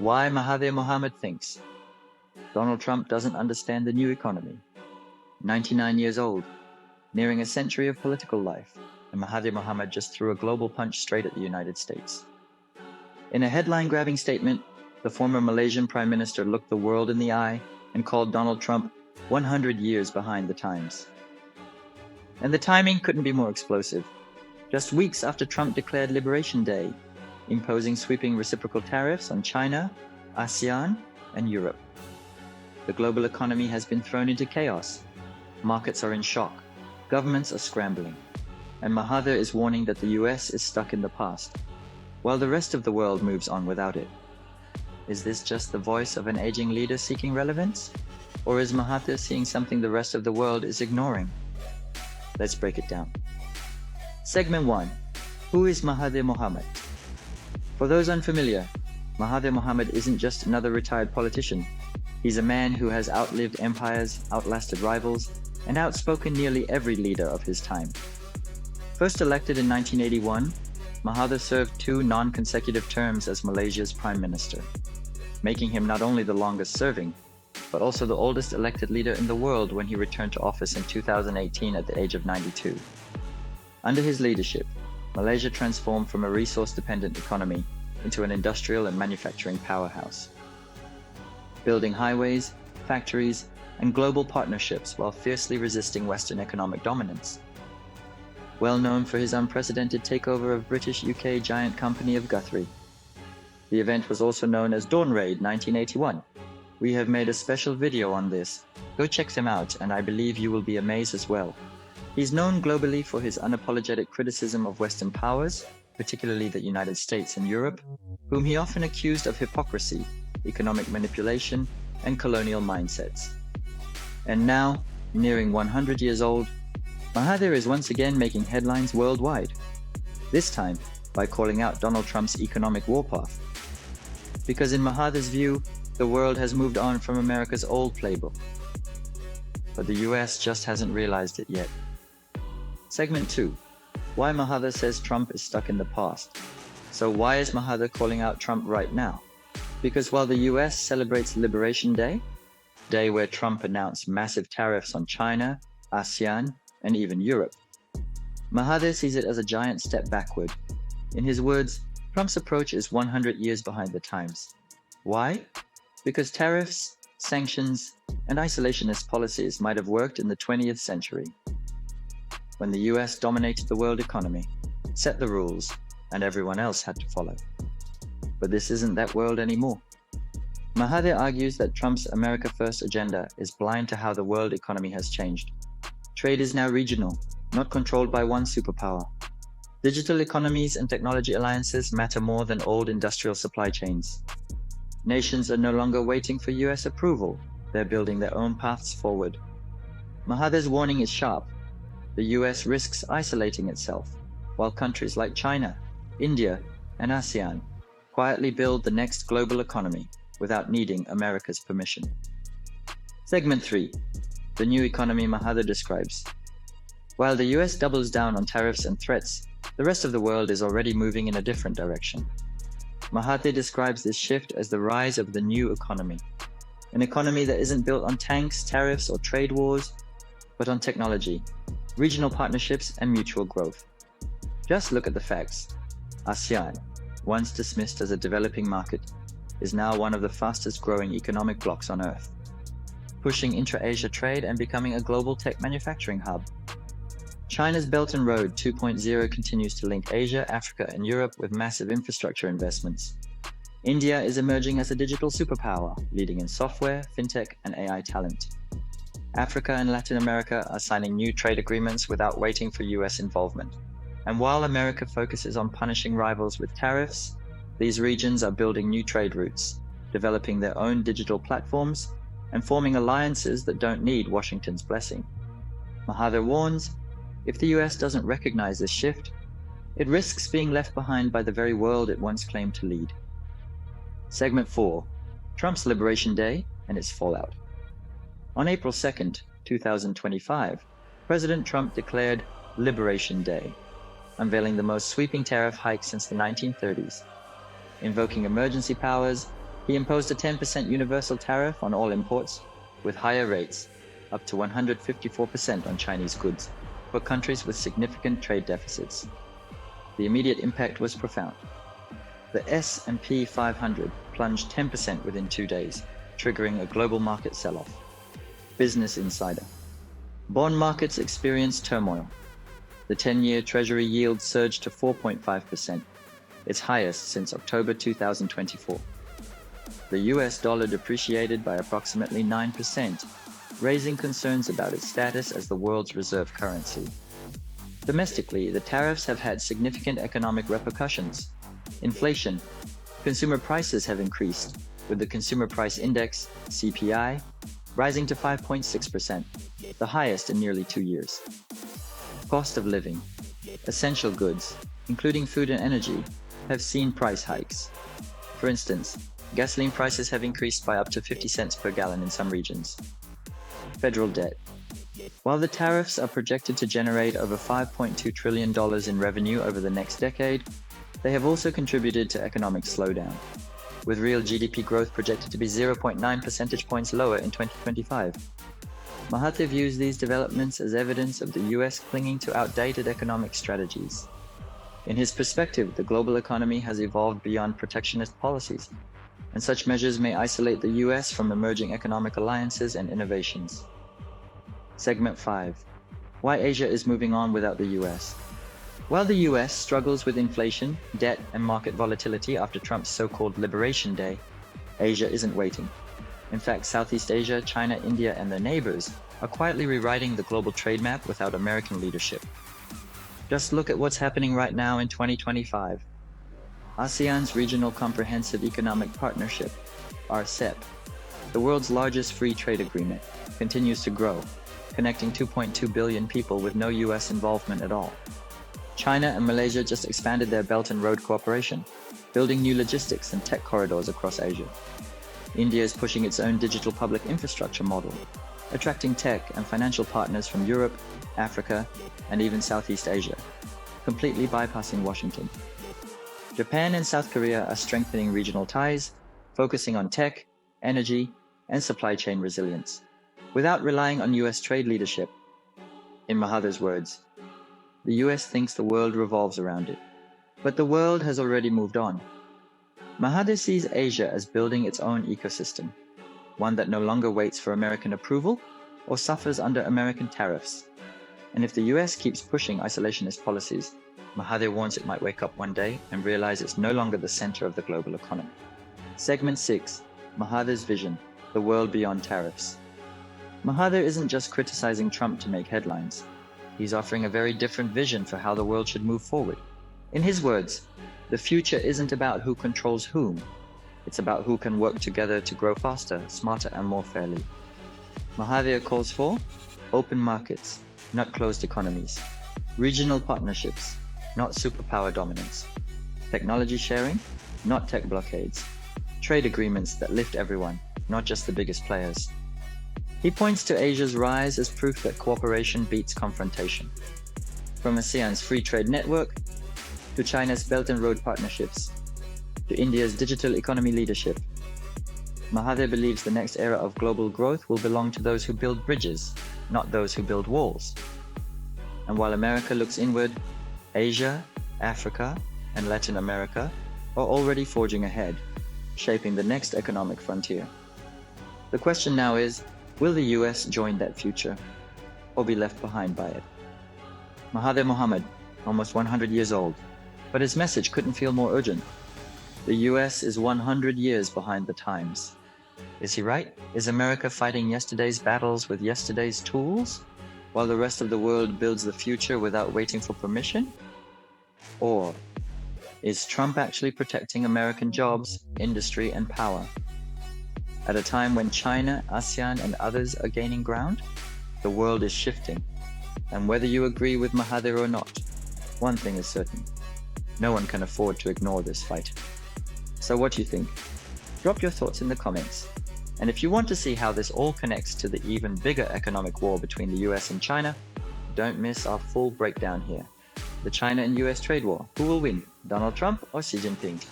Why Mahathir Mohamad thinks Donald Trump doesn't understand the new economy. 99 years old, nearing a century of political life, and Mahathir Mohamad just threw a global punch straight at the United States. In a headline-grabbing statement, the former Malaysian Prime Minister looked the world in the eye and called Donald Trump 100 years behind the times. And the timing couldn't be more explosive. Just weeks after Trump declared Liberation Day, imposing sweeping reciprocal tariffs on China, ASEAN, and Europe. The global economy has been thrown into chaos. Markets are in shock. Governments are scrambling. And Mahathir is warning that the US is stuck in the past, while the rest of the world moves on without it. Is this just the voice of an aging leader seeking relevance? Or is Mahathir seeing something the rest of the world is ignoring? Let's break it down. Segment 1. Who is Mahathir Mohamad? For those unfamiliar, Mahathir Mohamad isn't just another retired politician. He's a man who has outlived empires, outlasted rivals, and outspoken nearly every leader of his time. First elected in 1981, Mahathir served 2 non-consecutive terms as Malaysia's Prime Minister, making him not only the longest serving, but also the oldest elected leader in the world when he returned to office in 2018 at the age of 92. Under his leadership, Malaysia transformed from a resource-dependent economy into an industrial and manufacturing powerhouse, building highways, factories, and global partnerships while fiercely resisting Western economic dominance. Well known for his unprecedented takeover of British UK giant company of Guthrie. The event was also known as Dawn Raid 1981. We have made a special video on this. Go check them out, and I believe you will be amazed as well. He's known globally for his unapologetic criticism of Western powers, particularly the United States and Europe, whom he often accused of hypocrisy, economic manipulation, and colonial mindsets. And now, nearing 100 years old, Mahathir is once again making headlines worldwide, this time by calling out Donald Trump's economic warpath. Because in Mahathir's view, the world has moved on from America's old playbook. But the US just hasn't realized it yet. Segment 2. Why Mahathir says Trump is stuck in the past. So why is Mahathir calling out Trump right now? Because while the US celebrates Liberation Day, day where Trump announced massive tariffs on China, ASEAN, and even Europe, Mahathir sees it as a giant step backward. In his words, Trump's approach is 100 years behind the times. Why? Because tariffs, sanctions, and isolationist policies might have worked in the 20th century, when the US dominated the world economy, set the rules, and everyone else had to follow. But this isn't that world anymore. Mahathir argues that Trump's America First agenda is blind to how the world economy has changed. Trade is now regional, not controlled by one superpower. Digital economies and technology alliances matter more than old industrial supply chains. Nations are no longer waiting for US approval, they're building their own paths forward. Mahathir's warning is sharp. The US risks isolating itself, while countries like China, India, and ASEAN quietly build the next global economy without needing America's permission. Segment 3. The new economy Mahathir describes. While the US doubles down on tariffs and threats, the rest of the world is already moving in a different direction. Mahathir describes this shift as the rise of the new economy, an economy that isn't built on tanks, tariffs, or trade wars, but on technology, regional partnerships, and mutual growth. Just look at the facts. ASEAN, once dismissed as a developing market, is now one of the fastest growing economic blocs on Earth, pushing intra-Asia trade and becoming a global tech manufacturing hub. China's Belt and Road 2.0 continues to link Asia, Africa, and Europe with massive infrastructure investments. India is emerging as a digital superpower, leading in software, fintech, and AI talent. Africa and Latin America are signing new trade agreements without waiting for US involvement. And while America focuses on punishing rivals with tariffs, these regions are building new trade routes, developing their own digital platforms, and forming alliances that don't need Washington's blessing. Mahathir warns, if the US doesn't recognize this shift, it risks being left behind by the very world it once claimed to lead. Segment 4. Trump's Liberation Day and its fallout. On April 2nd, 2025, President Trump declared Liberation Day, unveiling the most sweeping tariff hike since the 1930s, invoking emergency powers, He imposed a 10% universal tariff on all imports, with higher rates, up to 154% on Chinese goods, for countries with significant trade deficits. The immediate impact was profound. The S&P 500 plunged 10% within 2 days, triggering a global market sell-off. Business Insider. Bond markets experienced turmoil. The 10-year Treasury yield surged to 4.5%, its highest since October 2024. The US dollar depreciated by approximately 9%, raising concerns about its status as the world's reserve currency. Domestically, the tariffs have had significant economic repercussions. Inflation. Consumer prices have increased, with the Consumer Price Index, CPI, rising to 5.6%, the highest in nearly 2 years. Cost of living. Essential goods, including food and energy, have seen price hikes. For instance, gasoline prices have increased by up to 50 cents per gallon in some regions. Federal debt. While the tariffs are projected to generate over $5.2 trillion in revenue over the next decade, they have also contributed to economic slowdown, with real GDP growth projected to be 0.9 percentage points lower in 2025. Mahathir views these developments as evidence of the US clinging to outdated economic strategies. In his perspective, the global economy has evolved beyond protectionist policies, and such measures may isolate the US from emerging economic alliances and innovations. Segment 5. Why Asia is moving on without the US. While the US struggles with inflation, debt, and market volatility after Trump's so-called Liberation Day, Asia isn't waiting. In fact, Southeast Asia, China, India, and their neighbors are quietly rewriting the global trade map without American leadership. Just look at what's happening right now in 2025. ASEAN's Regional Comprehensive Economic Partnership, RCEP, the world's largest free trade agreement, continues to grow, connecting 2.2 billion people with no US involvement at all. China and Malaysia just expanded their Belt and Road cooperation, building new logistics and tech corridors across Asia. India is pushing its own digital public infrastructure model, attracting tech and financial partners from Europe, Africa, and even Southeast Asia, completely bypassing Washington. Japan and South Korea are strengthening regional ties, focusing on tech, energy, and supply chain resilience, without relying on US trade leadership. In Mahathir's words, the US thinks the world revolves around it, but the world has already moved on. Mahathir sees Asia as building its own ecosystem, one that no longer waits for American approval or suffers under American tariffs. And if the US keeps pushing isolationist policies, Mahathir warns it might wake up one day and realize it's no longer the center of the global economy. Segment 6. Mahathir's Vision, the World Beyond Tariffs. Mahathir isn't just criticizing Trump to make headlines. He's offering a very different vision for how the world should move forward. In his words, the future isn't about who controls whom. It's about who can work together to grow faster, smarter, and more fairly. Mahathir calls for open markets, not closed economies, regional partnerships, not superpower dominance, technology sharing, not tech blockades, trade agreements that lift everyone, not just the biggest players. He points to Asia's rise as proof that cooperation beats confrontation. From ASEAN's free trade network, to China's Belt and Road partnerships, to India's digital economy leadership, Mahathir believes the next era of global growth will belong to those who build bridges, not those who build walls. And while America looks inward, Asia, Africa, and Latin America are already forging ahead, shaping the next economic frontier. The question now is, will the US join that future, or be left behind by it? Mahathir Mohamad, almost 100 years old, but his message couldn't feel more urgent. The US is 100 years behind the times. Is he right? Is America fighting yesterday's battles with yesterday's tools, while the rest of the world builds the future without waiting for permission? Or is Trump actually protecting American jobs, industry, and power? At a time when China, ASEAN, and others are gaining ground, the world is shifting. And whether you agree with Mahathir or not, one thing is certain: no one can afford to ignore this fight. So what do you think? Drop your thoughts in the comments. And if you want to see how this all connects to the even bigger economic war between the US and China, don't miss our full breakdown here. The China and US trade war. Who will win, Donald Trump or Xi Jinping?